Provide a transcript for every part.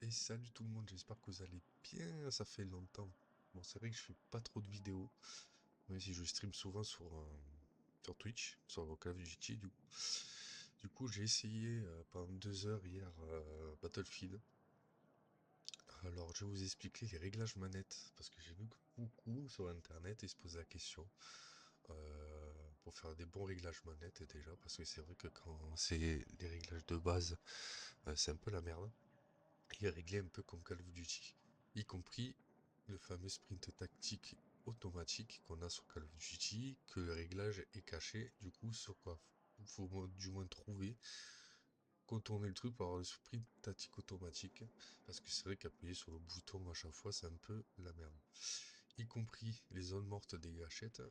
Et salut tout le monde, j'espère que vous allez bien, ça fait longtemps. Bon, c'est vrai que je fais pas trop de vidéos, même si je stream souvent sur Twitch, sur Call of Duty du coup. Du coup, j'ai essayé pendant 2 heures hier Battlefield. Alors, je vais vous expliquer les réglages manettes, parce que j'ai vu que beaucoup sur internet ils se posaient la question pour faire des bons réglages manettes déjà, parce que c'est vrai que quand c'est les réglages de base, c'est un peu la merde. Il est réglé un peu comme Call of Duty, y compris le fameux sprint tactique automatique qu'on a sur Call of Duty, que le réglage est caché, du coup sur quoi faut du moins trouver, contourner le truc pour avoir le sprint tactique automatique, parce que c'est vrai qu'appuyer sur le bouton à chaque fois c'est un peu la merde. Y compris les zones mortes des gâchettes,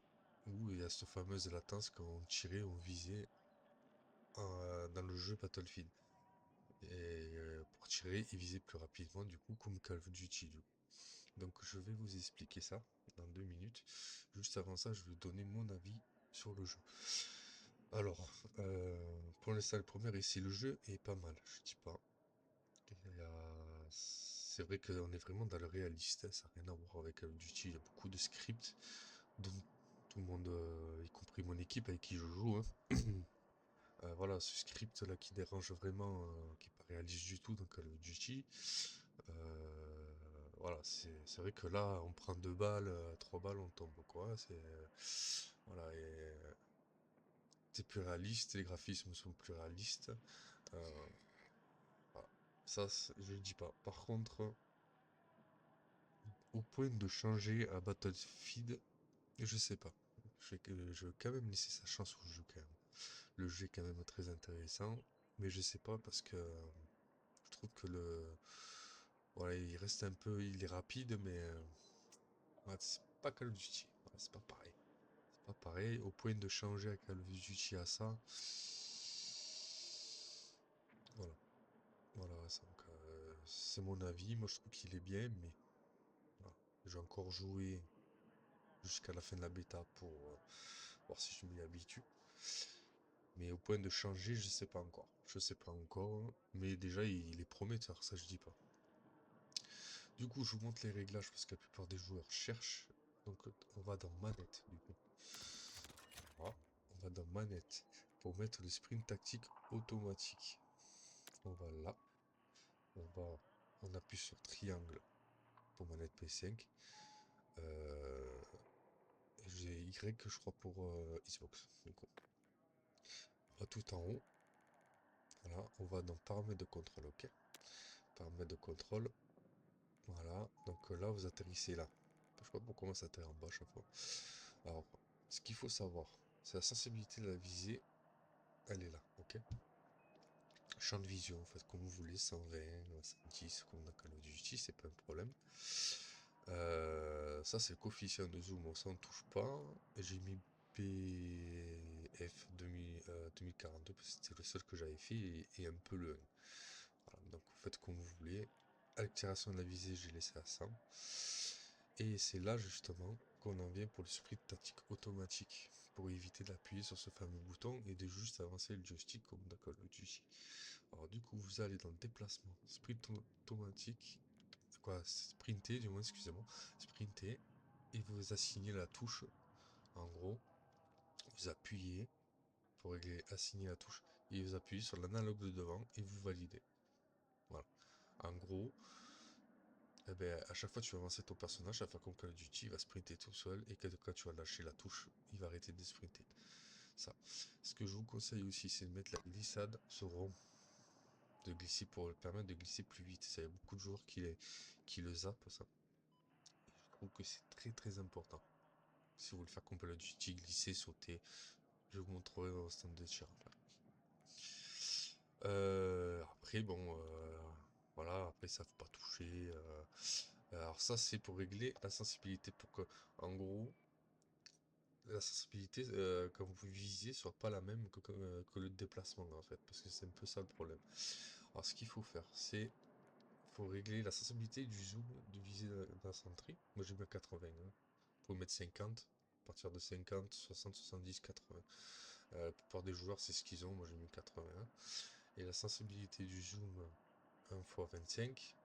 où il y a cette fameuse latence quand on tirait, on visait dans le jeu Battlefield. Et pour tirer et viser plus rapidement, du coup, comme Call of Duty. Du coup. Donc, je vais vous expliquer ça dans 2 minutes. Juste avant ça, je vais donner mon avis sur le jeu. Alors, pour l'instant, le premier essai, le jeu est pas mal, je dis pas. C'est vrai qu'on est vraiment dans le réaliste, hein, ça n'a rien à voir avec Call of Duty. Il y a beaucoup de scripts, dont tout le monde, y compris mon équipe avec qui je joue, hein. Voilà, ce script là qui dérange vraiment, qui est pas réaliste du tout dans Call of Duty. Euh, voilà, c'est vrai que là, on prend 2 balles, 3 balles, on tombe quoi. Voilà, et c'est plus réaliste, les graphismes sont plus réalistes. Euh, voilà. Ça, je le dis pas. Par contre, au point de changer à Battlefield, je sais pas. Je vais quand même laisser sa chance au jeu quand même. Le jeu est quand même très intéressant, mais je sais pas parce que je trouve que voilà, il reste un peu, il est rapide, mais ouais, c'est pas Call of Duty. Voilà, c'est pas pareil. C'est pas pareil. Au point de changer à Call of Duty à ça. Voilà. Voilà, donc c'est mon avis. Moi, je trouve qu'il est bien, mais voilà. J'ai encore joué jusqu'à la fin de la bêta pour voir si je m'y habitue. Mais au point de changer, je sais pas encore. Je sais pas encore. Mais déjà, il est prometteur, ça je dis pas. Du coup, je vous montre les réglages parce que la plupart des joueurs cherchent. Donc, on va dans manette, du coup. Voilà. On va dans manette pour mettre le sprint tactique automatique. On va là. On appuie sur triangle pour manette P5. Euh, j'ai Y, je crois, pour Xbox. Du coup, on va tout en haut. Voilà. On va dans paramètres de contrôle. OK. Paramètres de contrôle. Voilà. Donc là, vous atterrissez là. Je sais pas pourquoi ça atterrit en bas à chaque fois. Alors, ce qu'il faut savoir, c'est la sensibilité de la visée, elle est là, ok? Champ de vision, faites comme vous voulez, 120, 110, comme dans Call of Duty, c'est pas un problème. Ça, c'est le coefficient de zoom, ça on touche pas. J'ai mis BF 2042 parce que c'était le seul que j'avais fait et un peu le. Voilà, donc vous faites comme vous voulez. Altération de la visée, j'ai laissé à 100. Et c'est là justement qu'on en vient pour le sprint tactique automatique, pour éviter d'appuyer sur ce fameux bouton et de juste avancer le joystick comme dans Call of Duty. Alors du coup, vous allez dans le déplacement, sprint automatique, quoi, sprinter du moins, excusez-moi, sprinter, et vous assignez la touche, en gros, vous appuyez pour régler, assigner la touche, et vous appuyez sur l'analogue de devant et vous validez. Voilà. En gros, eh ben, à chaque fois tu vas avancer ton personnage, à chaque fois comme Call of Duty, il va sprinter tout seul, et que quand tu vas lâcher la touche, il va arrêter de sprinter. Ça. Ce que je vous conseille aussi, c'est de mettre la glissade sur rond. De glisser pour permettre de glisser plus vite. Ça, il y a beaucoup de joueurs qui le zappent, ça. Et je trouve que c'est très très important. Si vous voulez faire comme Call of Duty, glisser, sauter, je vous montrerai au stand de tir après. Après, bon, voilà, après ça faut pas toucher. Alors ça, c'est pour régler la sensibilité, pour que, en gros, la sensibilité, quand vous visez, soit pas la même que le déplacement, en fait, parce que c'est un peu ça le problème. Alors, ce qu'il faut faire, c'est faut régler la sensibilité du zoom de visée d'infanterie. Moi, j'ai mis à 80. Hein. Vous pouvez mettre 50. À partir de 50, 60, 70, 80. La plupart des joueurs, c'est ce qu'ils ont. Moi, j'ai mis 80. Et la sensibilité du zoom 1 x 25.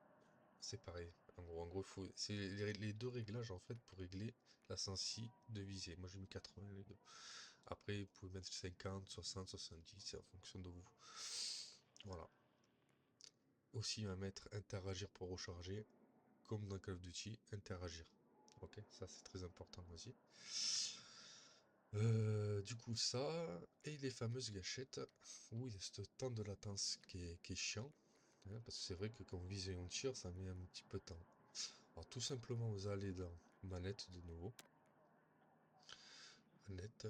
c'est pareil. En gros, c'est les deux réglages en fait pour régler la sensi de visée. Moi j'ai mis 80 les deux. Après, vous pouvez mettre 50, 60, 70, c'est en fonction de vous. Voilà. Aussi, à mettre interagir pour recharger, comme dans Call of Duty, interagir. Ok, ça c'est très important aussi. Du coup, ça, et les fameuses gâchettes, où il y a ce temps de latence qui est chiant, hein, parce que c'est vrai que quand on vise et on tire, ça met un petit peu de temps. Alors tout simplement, vous allez dans manette de nouveau, manette,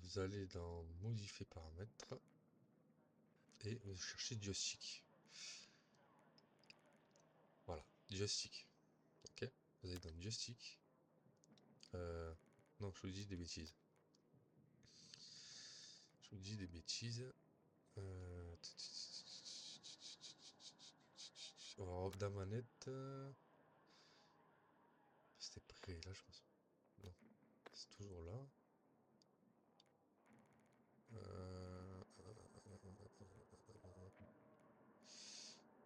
vous allez dans modifier paramètres, et vous cherchez joystick. Voilà, joystick. Ok, vous allez dans joystick. Non, je vous dis des bêtises. Je vous dis des bêtises. Alors, dans manette, c'était prêt là, je pense. Non, c'est toujours là.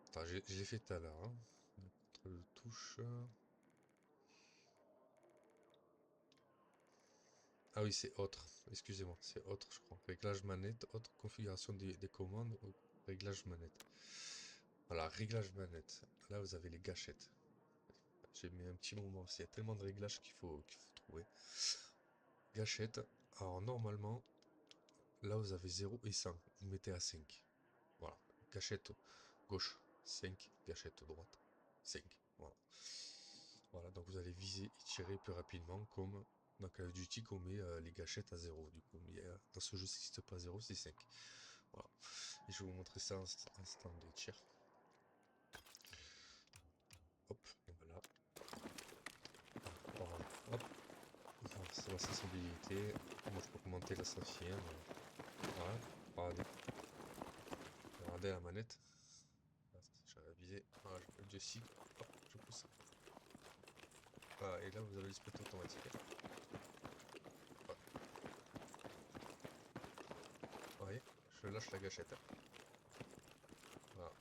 Attends, je l'ai fait tout à l'heure. Hein. Contrôle touche. Ah oui, c'est autre. Excusez-moi, c'est autre, je crois. Réglage manette, autre configuration des commandes, réglage manette. Voilà, réglage manette. Là, vous avez les gâchettes. J'ai mis un petit moment, il y a tellement de réglages qu'il faut trouver. Gâchette. Alors, normalement, là, vous avez 0 et 100. Vous mettez à 5. Voilà. Gâchette gauche, 5. Gâchette droite, 5. Voilà. Voilà, donc vous allez viser et tirer plus rapidement, comme dans Call of Duty, qu'on met les gâchettes à 0. Du coup, mais, dans ce jeu, ça n'existe pas 0, c'est 5. Voilà. Et je vais vous montrer ça en instant de tir. Hop, et voilà. Voilà. Hop. Alors, c'est la sensibilité. Moi, je peux commenter la sensibilité. Voilà. Regardez. Regardez la manette. J'avais visé. Voilà, je le joystick. Hop, je pousse. Voilà, et là, vous avez le split automatique. Voilà. Vous voyez, je lâche la gâchette. Voilà.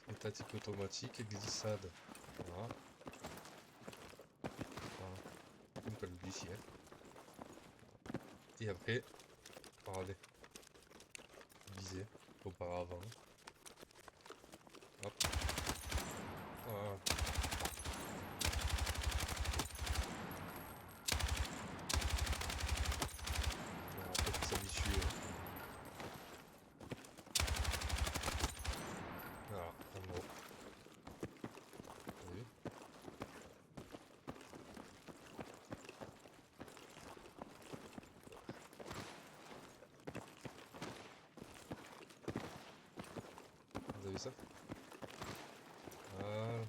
Étatique automatique, glissade. Voilà. Voilà. Comme Call of Duty. Et après, regardez. Viser. Auparavant. Hop. Voilà. Voilà, après, faut s'habituer. Voilà, en gros. Vous avez vu? Vous avez vu ça? Voilà.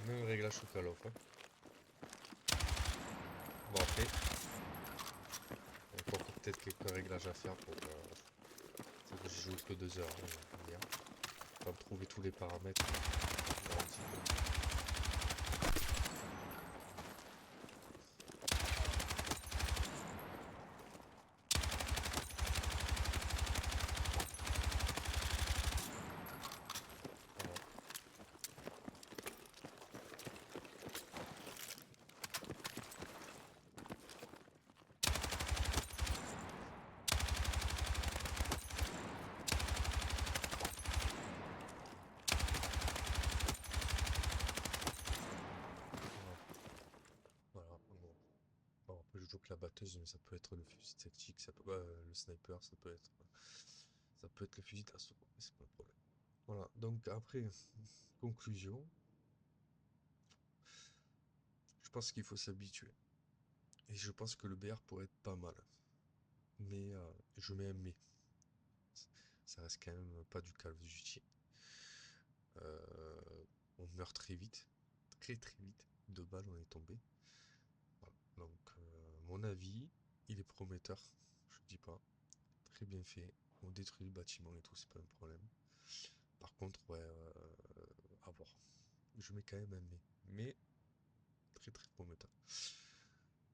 Même réglage sous Call of. Hein. Bon, après, il y a encore peut-être quelques réglages à faire pour. C'est que j'ai joué que 2 heures hier. Pas trouver tous les paramètres. Un petit peu. Voilà. Voilà. En gros. Bon, après, je joue que la batteuse, mais ça peut être le fusil tactique, ça peut, le sniper, ça peut être le fusil d'assaut, c'est pas le problème. Voilà, donc après, conclusion, je pense qu'il faut s'habituer. Et je pense que le BR pourrait être pas mal. Mais je mets un mais. Ça reste quand même pas du Call of Duty. Euh, on meurt très vite, très très vite. 2 balles, on est tombé. Voilà. Donc, mon avis, il est prometteur. Je dis pas. Très bien fait. On détruit le bâtiment et tout, c'est pas un problème. Par contre, ouais, à voir. Je mets quand même un mais. Mais très très prometteur.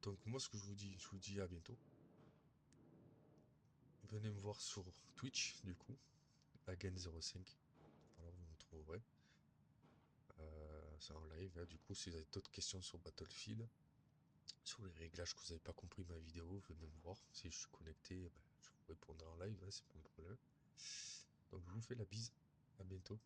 Donc moi ce que je vous dis à bientôt. Venez me voir sur Twitch du coup, Again05. Voilà, vous me trouverez. ça en live, hein. Du coup, si vous avez d'autres questions sur Battlefield, sur les réglages que vous n'avez pas compris ma vidéo, venez me voir. Si je suis connecté, je vous répondrai en live, hein, c'est pas un problème. Donc je vous fais la bise, à bientôt.